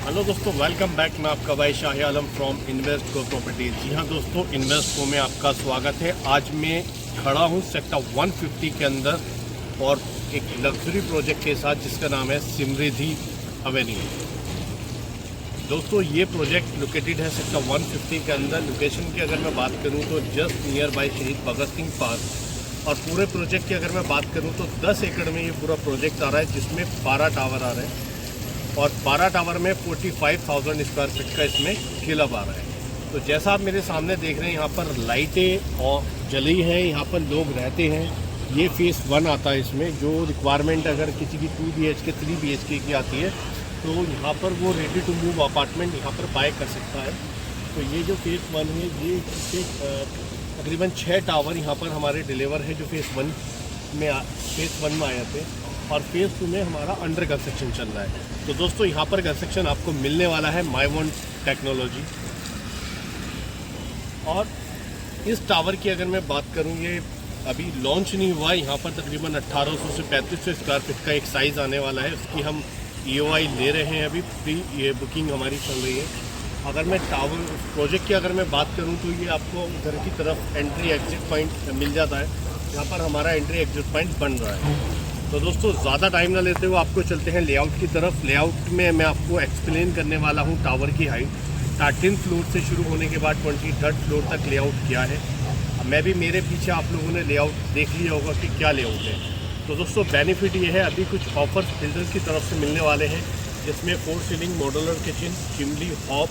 Hello दोस्तों, welcome back. मैं आपका भाई Shah Alam from invest go properties. जी हाँ दोस्तों, इन्वेस्ट गो में आपका स्वागत है। आज मैं खड़ा हूँ सेक्टर 150 के अंदर और एक लग्जरी प्रोजेक्ट के साथ जिसका नाम है समृद्धि एवेन्यू। दोस्तों ये प्रोजेक्ट लोकेटेड है सेक्टर 150 के अंदर। लोकेशन की अगर मैं बात करूँ तो जस्ट नियर बाय शहीद भगत सिंह पार्क। और पूरे प्रोजेक्ट की अगर मैं बात करूँ तो 10 एकड़ में ये पूरा प्रोजेक्ट आ रहा है, जिसमें 12 टावर आ रहे हैं और 12 टावर में 45,000 स्क्वायर फीट का इसमें क्लब आ रहा है। तो जैसा आप मेरे सामने देख रहे हैं, यहाँ पर लाइटें और जली हैं, यहाँ पर लोग रहते हैं। ये फेज़ 1 आता है। इसमें जो रिक्वायरमेंट अगर किसी की 2 BHK 3 BHK की आती है तो यहाँ पर वो रेडी टू मूव अपार्टमेंट यहाँ पर बाय कर सकता है। तो ये जो फेज़ 1 है, ये तकरीबन 6 टावर यहाँ पर हमारे डिलीवर है जो फेज़ 1 में आए थे और फेज़ 2 में हमारा अंडर कंस्ट्रक्शन चल रहा है। तो दोस्तों यहाँ पर कंस्ट्रक्शन आपको मिलने वाला है माइवन टेक्नोलॉजी। और इस टावर की अगर मैं बात करूँ, ये अभी लॉन्च नहीं हुआ है। यहाँ पर तकरीबन 1800 से 3500 स्क्वायर फीट का एक साइज़ आने वाला है। उसकी हम EOI ले रहे हैं, अभी प्री ये बुकिंग हमारी चल रही है। अगर मैं टावर प्रोजेक्ट की अगर मैं बात करूँ तो ये आपको घर की तरफ एंट्री एग्जिट पॉइंट मिल जाता है। यहाँ पर हमारा एंट्री एग्जिट पॉइंट बन रहा है। तो दोस्तों ज़्यादा टाइम ना लेते हुए आपको चलते हैं लेआउट की तरफ। लेआउट में मैं आपको एक्सप्लेन करने वाला हूँ टावर की हाइट। 13 फ्लोर से शुरू होने के बाद 23rd फ्लोर तक लेआउट किया है। मैं भी मेरे पीछे आप लोगों ने लेआउट देख लिया होगा कि क्या लेआउट है। तो दोस्तों बेनिफिट ये है, अभी कुछ ऑफर्स बिल्डर्स की तरफ से मिलने वाले हैं, जिसमें 4 ceiling modular kitchen, chimney, hob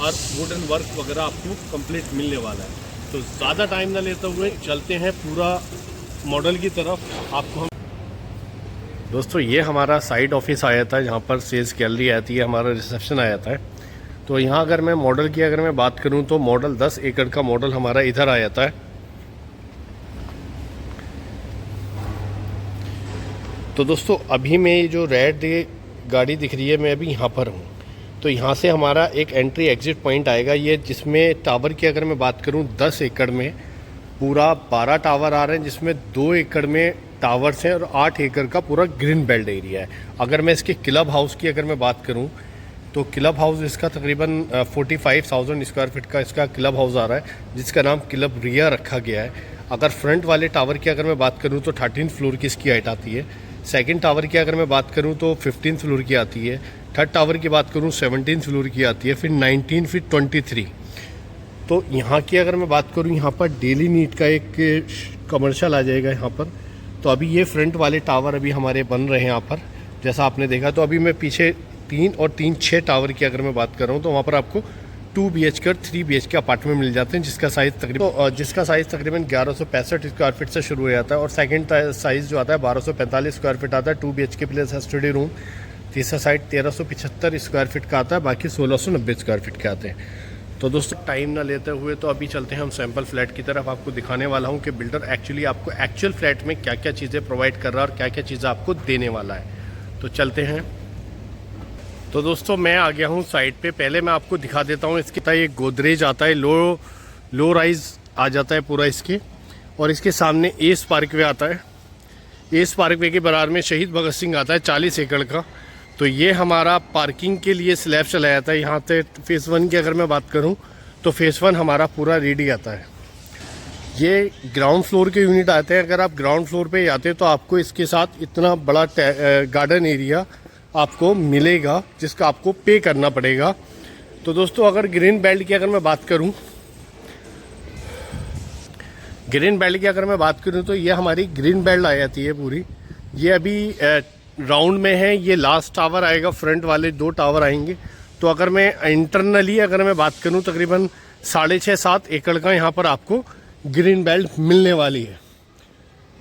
और वुडन वर्क वगैरह आपको कंप्लीट मिलने वाला है। तो ज़्यादा टाइम ना लेते हुए चलते हैं पूरा मॉडल की तरफ। आपको दोस्तों ये हमारा साइड ऑफिस आया था, जहाँ पर सेल्स गैलरी आती है, हमारा रिसेप्शन आया था। तो यहाँ अगर मैं मॉडल की अगर मैं बात करूँ तो मॉडल 10 एकड़ का मॉडल हमारा इधर आ जाता है। तो दोस्तों अभी मैं जो रेड गाड़ी दिख रही है, मैं अभी यहाँ पर हूँ। तो यहाँ से हमारा एक एंट्री एग्जिट पॉइंट आएगा, ये जिसमें टावर की अगर मैं बात करूँ 10 एकड़ में पूरा 12 टावर आ रहे हैं, जिसमें 2 एकड़ में टावर्स हैं और 8 एकड़ का पूरा ग्रीन बेल्ट एरिया है। अगर मैं इसके क्लब हाउस की अगर मैं बात करूं तो क्लब हाउस इसका तकरीबन 45,000 स्क्वायर फीट का इसका क्लब हाउस आ रहा है, जिसका नाम क्लब रिया रखा गया है। अगर फ्रंट वाले टावर की अगर मैं बात करूं तो 13 फ्लोर की इसकी हाइट आती है। सेकेंड टावर की अगर मैं बात करूँ तो 15 फ्लोर की आती है। थर्ड टावर की बात करूँ 17 फ्लोर की आती है, फिर 19, फिर 23। तो यहाँ की अगर मैं बात करूँ, यहाँ पर डेली नीड का एक कमर्शियल आ जाएगा यहाँ पर। तो अभी ये फ्रंट वाले टावर अभी हमारे बन रहे हैं यहाँ पर, जैसा आपने देखा। तो अभी मैं पीछे 3 और 3 6 टावर की अगर मैं बात कर रहा हूँ तो वहाँ पर आपको 2 BHK और 3 BHK अपार्टमेंट मिल जाते हैं, जिसका साइज़ तकरीबन 1165 स्क्वायर फीट से शुरू हो जाता है। और सेकंड साइज़ जो आता है 1245 स्क्वायर फीट आता है, 2 BHK प्लस स्टडी रूम। तीसरा साइड 1375 स्क्वायर फीट का आता है, बाकी 1690 स्क्वायर फीट के आते हैं। तो दोस्तों टाइम ना लेते हुए तो अभी चलते हैं हम सैंपल फ्लैट की तरफ। आपको दिखाने वाला हूं कि बिल्डर एक्चुअली आपको एक्चुअल फ्लैट में क्या क्या चीज़ें प्रोवाइड कर रहा है और क्या क्या चीज़ें आपको देने वाला है। तो चलते हैं। तो दोस्तों मैं आ गया हूं साइड पे। पहले मैं आपको दिखा देता हूं इसकी ये गोदरेज आता है, लो राइज आ जाता है पूरा इसके। और इसके सामने एस पार्कवे आता है। एस पार्कवे के बराबर में शहीद भगत सिंह आता है 40 एकड़ का। तो ये हमारा पार्किंग के लिए स्लैब चला जाता है। यहाँ से फेज़ 1 की अगर मैं बात करूँ तो फेज़ 1 हमारा पूरा रेडी आता है। ये ग्राउंड फ्लोर के यूनिट आते हैं। अगर आप ग्राउंड फ्लोर पे आते हैं तो आपको इसके साथ इतना बड़ा गार्डन एरिया आपको मिलेगा, जिसका आपको पे करना पड़ेगा। तो दोस्तों अगर ग्रीन बेल्ट की अगर मैं बात करूँ तो ये हमारी ग्रीन बेल्ट आ जाती है पूरी। ये अभी राउंड में है, ये लास्ट टावर आएगा, फ्रंट वाले 2 टावर आएंगे। तो अगर मैं इंटरनली अगर मैं बात करूं तकरीबन 6.5-7 एकड़ का यहाँ पर आपको ग्रीन बेल्ट मिलने वाली है।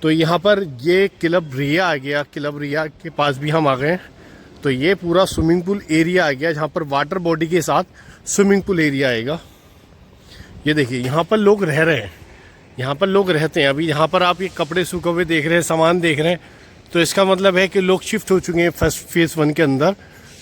तो यहाँ पर ये क्लब रिया आ गया, क्लब रिया के पास भी हम आ गए हैं। तो ये पूरा स्विमिंग पूल एरिया आ गया, जहाँ पर वाटर बॉडी के साथ स्विमिंग पूल एरिया आएगा। ये देखिए यहाँ पर लोग रह रहे हैं, यहाँ पर लोग रहते हैं। अभी यहाँ पर आप ये कपड़े सूखे हुए देख रहे हैं, सामान देख रहे हैं, तो इसका मतलब है कि लोग शिफ्ट हो चुके हैं फर्स्ट फेज़ 1 के अंदर।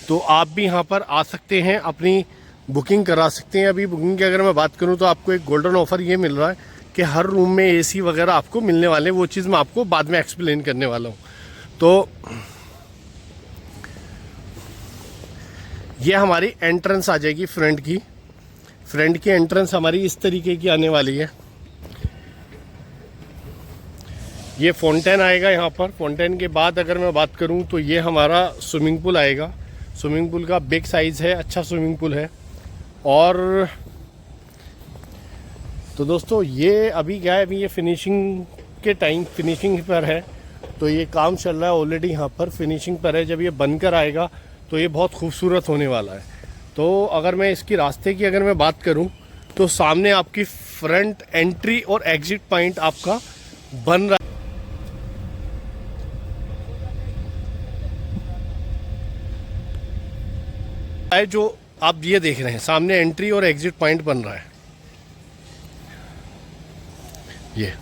तो आप भी यहाँ पर आ सकते हैं, अपनी बुकिंग करा सकते हैं। अभी बुकिंग की अगर मैं बात करूँ तो आपको एक गोल्डन ऑफर ये मिल रहा है कि हर रूम में AC वगैरह आपको मिलने वाले हैं। वो चीज़ मैं आपको बाद में एक्सप्लेन करने वाला हूँ। तो ये हमारी एंट्रेंस आ जाएगी फ्रंट की एंट्रेंस हमारी इस तरीके की आने वाली है। ये फाउंटेन आएगा यहाँ पर। फाउंटेन के बाद अगर मैं बात करूँ तो ये हमारा स्विमिंग पूल आएगा। स्विमिंग पूल का बिग साइज़ है, अच्छा स्विमिंग पूल है। और तो दोस्तों ये अभी क्या है, अभी ये फिनिशिंग के टाइम फिनिशिंग पर है, तो ये काम चल रहा है ऑलरेडी, यहाँ पर फिनिशिंग पर है। जब ये बनकर आएगा तो ये बहुत खूबसूरत होने वाला है। तो अगर मैं इसकी रास्ते की अगर मैं बात करूं तो सामने आपकी फ्रंट एंट्री और एग्जिट पॉइंट आपका बन रहा है। जो आप ये देख रहे हैं सामने एंट्री और एग्जिट पॉइंट बन रहा है ये।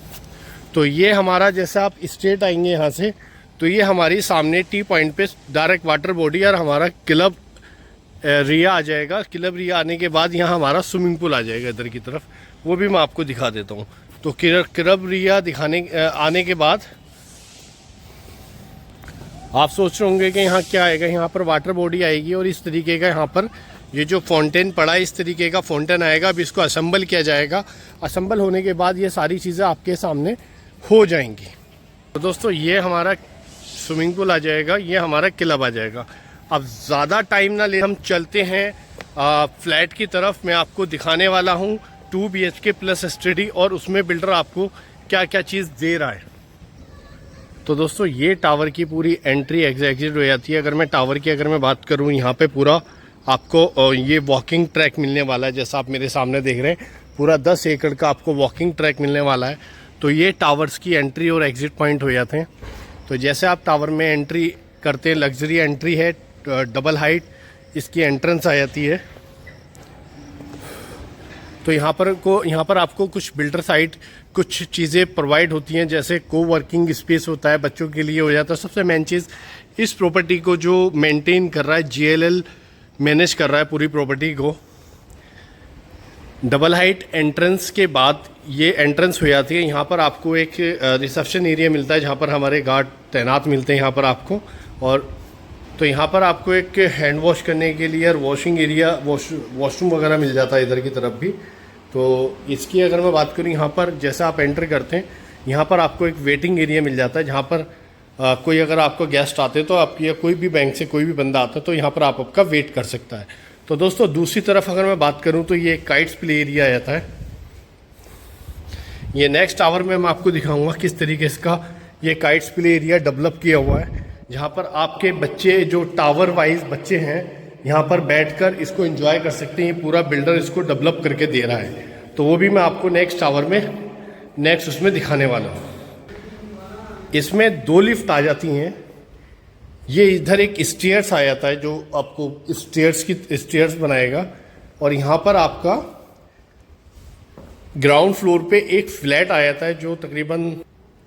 तो ये हमारा जैसे आप स्ट्रेट आएंगे यहाँ से तो ये हमारी सामने टी पॉइंट पे डायरेक्ट वाटर बॉडी और हमारा क्लब रिया आ जाएगा। क्लब रिया आने के बाद यहाँ हमारा स्विमिंग पूल आ जाएगा इधर की तरफ, वो भी मैं आपको दिखा देता हूँ। तो क्लब रिया आने के बाद आप सोच रहे होंगे कि यहाँ क्या आएगा, यहाँ पर वाटर बॉडी आएगी और इस तरीके का यहाँ पर ये जो फाउंटेन पड़ा है इस तरीके का फाउंटेन आएगा। अब इसको असेंबल किया जाएगा। असेंबल होने के बाद ये सारी चीज़ें आपके सामने हो जाएंगी। तो दोस्तों ये हमारा स्विमिंग पूल आ जाएगा, ये हमारा क्लब आ जाएगा। अब ज़्यादा टाइम ना ले, हम चलते हैं फ्लैट की तरफ। मैं आपको दिखाने वाला हूँ 2 BHK प्लस स्टडी और उसमें बिल्डर आपको क्या क्या चीज़ दे रहा है। तो दोस्तों ये टावर की पूरी एंट्री एग्जिट हो जाती है। अगर मैं टावर की अगर मैं बात करूँ, यहाँ पे पूरा आपको ये वॉकिंग ट्रैक मिलने वाला है। जैसा आप मेरे सामने देख रहे हैं पूरा 10 एकड़ का आपको वॉकिंग ट्रैक मिलने वाला है। तो ये टावर्स की एंट्री और एग्जिट पॉइंट हो जाते हैं। तो जैसे आप टावर में एंट्री करते हैं, लग्जरी एंट्री है, डबल हाइट इसकी एंट्रेंस आ जाती है। तो यहाँ पर आपको कुछ बिल्डर साइट कुछ चीज़ें प्रोवाइड होती हैं, जैसे कोवर्किंग स्पेस होता है, बच्चों के लिए हो जाता है। सबसे मेन चीज़ इस प्रॉपर्टी को जो मेंटेन कर रहा है JLL मैनेज कर रहा है पूरी प्रॉपर्टी को। डबल हाइट एंट्रेंस के बाद ये एंट्रेंस हो जाती है। यहाँ पर आपको एक रिसेप्शन एरिया मिलता है जहाँ पर हमारे गार्ड तैनात मिलते हैं यहाँ पर आपको। और तो यहाँ पर आपको एक हैंड वॉश करने के लिए और वॉशिंग एरिया वॉशरूम वगैरह मिल जाता है इधर की तरफ भी। तो इसकी अगर मैं बात करूँ, यहाँ पर जैसे आप एंटर करते हैं यहाँ पर आपको एक वेटिंग एरिया मिल जाता है जहाँ पर कोई अगर आपको गेस्ट आते हैं तो आप या कोई भी बैंक से कोई भी बंदा आता है तो यहाँ पर आप आपका वेट कर सकता है। तो दोस्तों दूसरी तरफ अगर मैं बात करूँ तो ये काइट्स प्ले एरिया आ जाता है। ये नेक्स्ट टावर में मैं आपको दिखाऊंगा किस तरीके से का ये काइट्स प्ले एरिया डेवलप किया हुआ है, जहाँ पर आपके बच्चे जो टावर वाइज बच्चे हैं यहाँ पर बैठकर इसको एंजॉय कर सकते हैं। ये पूरा बिल्डर इसको डेवलप करके दे रहा है। तो वो भी मैं आपको नेक्स्ट टावर में नेक्स्ट उसमें दिखाने वाला हूँ। इसमें 2 लिफ्ट आ जाती हैं। ये इधर एक स्टेयर्स आ जाता है जो आपको स्टेयर्स बनाएगा। और यहाँ पर आपका ग्राउंड फ्लोर पे एक फ्लैट आ जाता है जो तकरीबन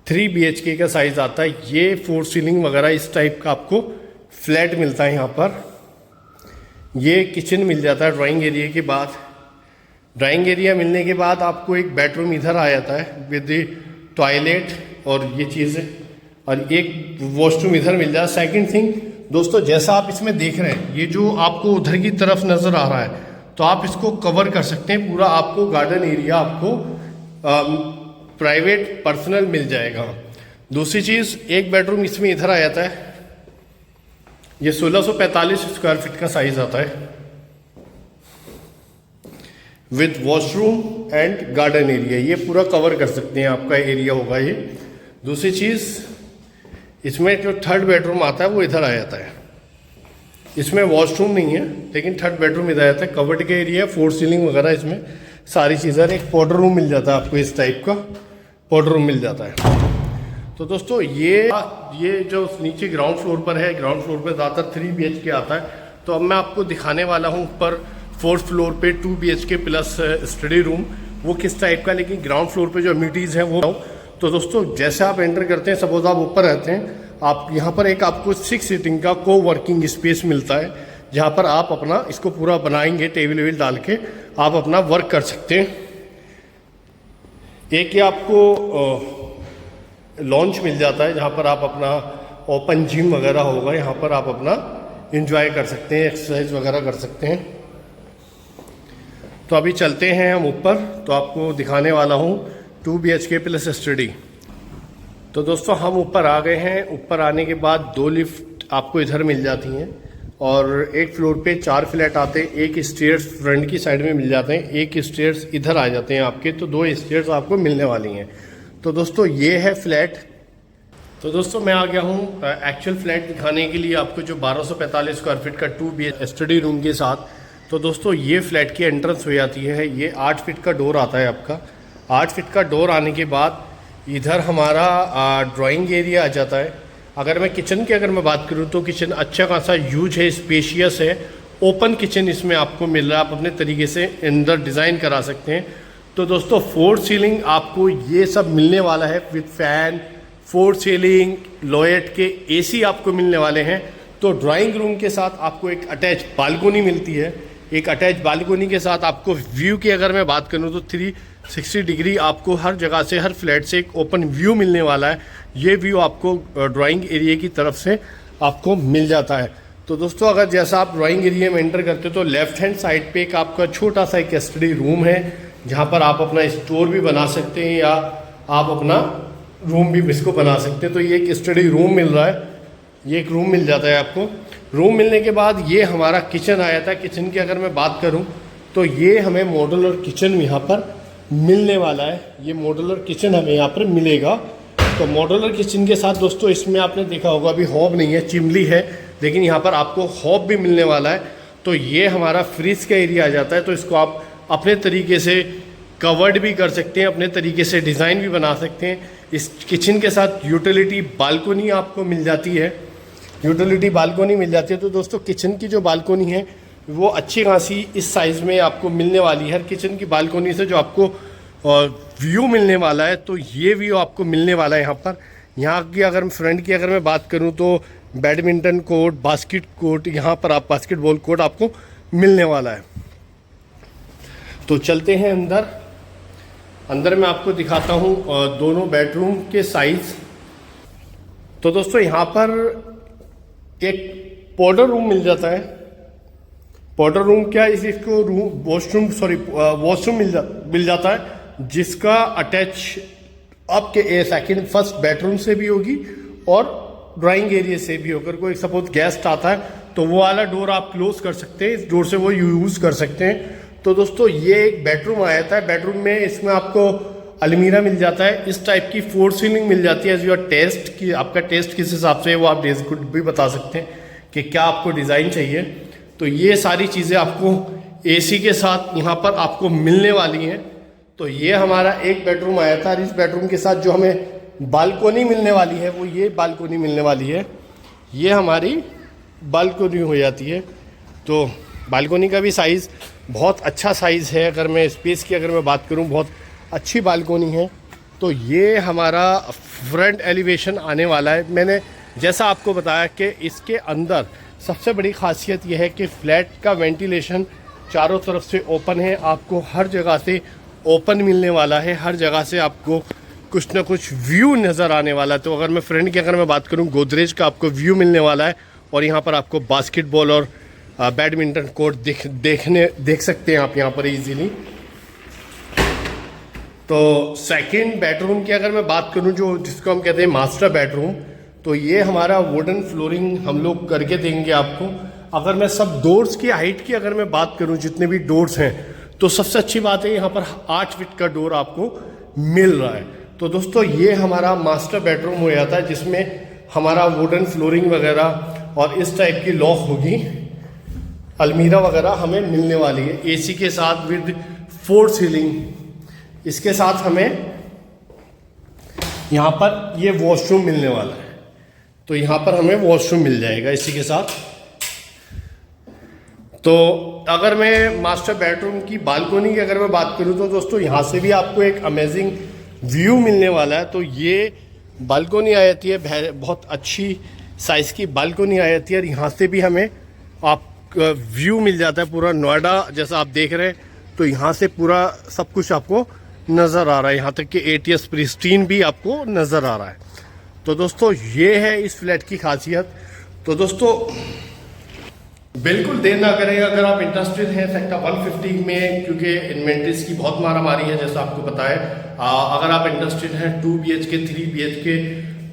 3 BHK का साइज आता है। ये 4 सीलिंग वगैरह इस टाइप का आपको फ्लैट मिलता है यहाँ पर। ये किचन मिल जाता है ड्राइंग एरिया के बाद। ड्राइंग एरिया मिलने के बाद आपको एक बेडरूम इधर आ जाता है विद टॉयलेट और ये चीज़ें, और एक वॉशरूम इधर मिल जाता है। सेकंड थिंग दोस्तों, जैसा आप इसमें देख रहे हैं ये जो आपको उधर की तरफ नज़र आ रहा है तो आप इसको कवर कर सकते हैं। पूरा आपको गार्डन एरिया आपको प्राइवेट पर्सनल मिल जाएगा। दूसरी चीज़, एक बेडरूम इसमें इधर आ जाता है। ये 1645 स्क्वायर फीट का साइज आता है with washroom and garden area. ये पूरा कवर कर सकते हैं, आपका एरिया होगा ये। दूसरी चीज़, इसमें जो 3rd बेडरूम आता है वो इधर आ जाता है। इसमें वॉशरूम नहीं है लेकिन 3rd बेडरूम इधर आ जाता है। कवर्ड का एरिया, 4 सीलिंग वगैरह इसमें सारी चीज़ें। एक पाउडर रूम मिल जाता है आपको, इस टाइप का पाउडर रूम मिल जाता है। तो दोस्तों ये जो नीचे ग्राउंड फ्लोर पर है, ग्राउंड फ्लोर पर ज़्यादातर 3 BHK आता है। तो अब मैं आपको दिखाने वाला हूँ ऊपर 4th फ्लोर पे 2 BHK प्लस स्टडी रूम, वो किस टाइप का। लेकिन ग्राउंड फ्लोर पे जो अम्यूनिटीज़ हैं वो। तो दोस्तों जैसे आप एंटर करते हैं, सपोज आप ऊपर रहते हैं, आप यहाँ पर एक आपको 6 सीटिंग का कोवर्किंग स्पेस मिलता है जहाँ पर आप अपना इसको पूरा बनाएंगे, टेबल वेबल डाल के आप अपना वर्क कर सकते हैं। एक ये आपको लॉन्च मिल जाता है जहाँ पर आप अपना ओपन जिम वगैरह होगा, यहाँ पर आप अपना इंजॉय कर सकते हैं, एक्सरसाइज वगैरह कर सकते हैं। तो अभी चलते हैं हम ऊपर, तो आपको दिखाने वाला हूँ 2 BHK प्लस स्टडी। तो दोस्तों हम ऊपर आ गए हैं। ऊपर आने के बाद 2 लिफ्ट आपको इधर मिल जाती हैं और एक फ्लोर पे 4 फ्लैट आते हैं। एक स्टेयर्स फ्रंट की साइड में मिल जाते हैं, एक स्टेयर्स इधर आ जाते हैं आपके, तो 2 स्टेयर्स आपको मिलने वाली हैं। तो दोस्तों ये है फ्लैट। तो दोस्तों मैं आ गया हूँ एक्चुअल फ्लैट दिखाने के लिए आपको, जो 1245 स्क्वायर फीट का 2 BHK स्टडी रूम के साथ। तो दोस्तों ये फ्लैट की एंट्रेंस हो जाती है। ये 8 फीट का डोर आता है आपका। 8 फीट का डोर आने के बाद इधर हमारा ड्राइंग एरिया आ जाता है। अगर मैं किचन की मैं बात करूँ तो किचन अच्छा खासा यूज है, स्पेशियस है, ओपन किचन इसमें आपको मिल रहा है। आप अपने तरीके से अंदर डिज़ाइन करा सकते हैं। तो दोस्तों 4 सीलिंग आपको ये सब मिलने वाला है विद फैन, 4 सीलिंग, लोएट के AC आपको मिलने वाले हैं। तो ड्राइंग रूम के साथ आपको एक अटैच बालकोनी मिलती है। एक अटैच बालकोनी के साथ आपको व्यू की अगर मैं बात करूं तो 360 डिग्री आपको हर जगह से, हर फ्लैट से एक ओपन व्यू मिलने वाला है। ये व्यू आपको ड्राइंग एरिया की तरफ से आपको मिल जाता है। तो दोस्तों अगर जैसा आप ड्राइंग एरिया में एंटर करते हो तो लेफ्ट हैंड साइड पे एक आपका छोटा सा एक स्टडी रूम है, जहाँ पर आप अपना स्टोर भी बना सकते हैं या आप अपना रूम भी इसको बना सकते हैं। तो ये एक स्टडी रूम मिल रहा है, ये एक रूम मिल जाता है आपको। रूम मिलने के बाद ये हमारा किचन आया था। किचन की अगर मैं बात करूं तो ये हमें मॉड्यूलर किचन यहाँ पर मिलने वाला है। ये मॉड्यूलर किचन हमें यहाँ पर मिलेगा। तो मॉड्यूलर किचन के साथ दोस्तों इसमें आपने देखा होगा अभी हॉब नहीं है, चिमली है, लेकिन यहाँ पर आपको हॉब भी मिलने वाला है। तो ये हमारा फ्रिज का एरिया आ जाता है। तो इसको आप अपने तरीके से कवर्ड भी कर सकते हैं, अपने तरीके से डिज़ाइन भी बना सकते हैं। इस किचन के साथ यूटिलिटी बालकोनी आपको मिल जाती है, यूटिलिटी बालकोनी मिल जाती है। तो दोस्तों किचन की जो बालकोनी है वो अच्छी खासी इस साइज़ में आपको मिलने वाली है। किचन की बालकोनी से जो आपको व्यू मिलने वाला है, तो ये व्यू आपको मिलने वाला है यहाँ पर। यहाँ की अगर फ्रंट की मैं बात करूँ तो बैडमिंटन कोर्ट, बास्केट कोर्ट, यहाँ पर आप बास्केटबॉल कोर्ट आपको मिलने वाला है। तो चलते हैं अंदर। अंदर मैं आपको दिखाता हूँ दोनों बेडरूम के साइज़। तो दोस्तों यहाँ पर एक पाउडर रूम मिल जाता है। पाउडर रूम क्या है, इसको वॉशरूम मिल जाता है, जिसका अटैच आपके सेकंड फर्स्ट बेडरूम से भी होगी और ड्राइंग एरिया से भी होकर। कोई सपोज गेस्ट आता है तो वो वाला डोर आप क्लोज कर सकते हैं, इस डोर से वो यूज़ कर सकते हैं। तो दोस्तों ये एक बेडरूम आया था। बेडरूम में इसमें आपको अलमीरा मिल जाता है, इस टाइप की 4 सीलिंग मिल जाती है। एज योर टेस्ट की, आपका टेस्ट किस हिसाब से है वो आप भी बता सकते हैं कि क्या आपको डिज़ाइन चाहिए। तो ये सारी चीज़ें आपको AC के साथ यहाँ पर आपको मिलने वाली हैं। तो ये हमारा एक बेडरूम आया था। और इस बेडरूम के साथ जो हमें बालकोनी मिलने वाली है वो ये बालकोनी मिलने वाली है। ये हमारी बालकोनी हो जाती है। तो बालकोनी का भी साइज़ बहुत अच्छा साइज़ है। अगर मैं स्पेस की मैं बात करूँ, बहुत अच्छी बालकोनी है। तो ये हमारा फ्रंट एलिवेशन आने वाला है। मैंने जैसा आपको बताया कि इसके अंदर सबसे बड़ी खासियत यह है कि फ्लैट का वेंटिलेशन चारों तरफ से ओपन है। आपको हर जगह से ओपन मिलने वाला है, हर जगह से आपको कुछ ना कुछ व्यू नज़र आने वाला है। तो अगर मैं फ्रंट की मैं बात करूँ, गोदरेज का आपको व्यू मिलने वाला है। और यहाँ पर आपको बास्केटबॉल और बैडमिंटन कोर्ट देख सकते हैं आप यहाँ पर इजीली। तो सेकंड बेडरूम की मैं बात करूँ, जो जिसको हम कहते हैं मास्टर बेडरूम, तो ये हमारा वुडन फ्लोरिंग हम लोग करके देंगे आपको। अगर मैं सब डोर्स की हाइट की मैं बात करूँ, जितने भी डोर्स हैं, तो सबसे अच्छी बात है यहाँ पर 8 फीट का डोर आपको मिल रहा है। तो दोस्तों ये हमारा मास्टर बेडरूम हो जाता है, जिसमें हमारा वुडन फ्लोरिंग वगैरह और इस टाइप की लॉक होगी, अलमीरा वगैरह हमें मिलने वाली है AC के साथ विद 4 सीलिंग। इसके साथ हमें यहाँ पर ये वॉशरूम मिलने वाला है। तो यहाँ पर हमें वॉशरूम मिल जाएगा इसी के साथ। तो अगर मैं मास्टर बेडरूम की बालकोनी की मैं बात करूँ तो दोस्तों यहाँ से भी आपको एक अमेजिंग व्यू मिलने वाला है। तो ये बालकोनी आ जाती है, बहुत अच्छी साइज़ की बालकोनी आ जाती है। और यहाँ से भी हमें आप व्यू मिल जाता है पूरा नोएडा जैसा आप देख रहे हैं। तो यहाँ से पूरा सब कुछ आपको नज़र आ रहा है, यहाँ तक कि ATS प्रिस्टीन भी आपको नज़र आ रहा है। तो दोस्तों ये है इस फ्लैट की खासियत। तो दोस्तों बिल्कुल देर ना करें, अगर आप इंटरेस्टेड हैं सेक्टर 150 में, क्योंकि इन्वेंट्रीज की बहुत मारामारी है जैसा आपको पता है। अगर आप इंटरेस्टेड हैं 2 BHK 3 BHK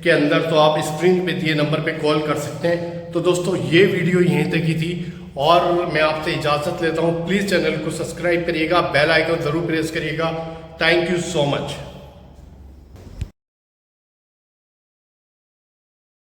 के अंदर, तो आप स्क्रीन पे दिए नंबर पे कॉल कर सकते हैं। तो दोस्तों ये वीडियो यहीं तक ही थी और मैं आपसे इजाज़त लेता हूँ। प्लीज़ चैनल को सब्सक्राइब करिएगा, बेल आइकन ज़रूर प्रेस करिएगा। Thank you so much.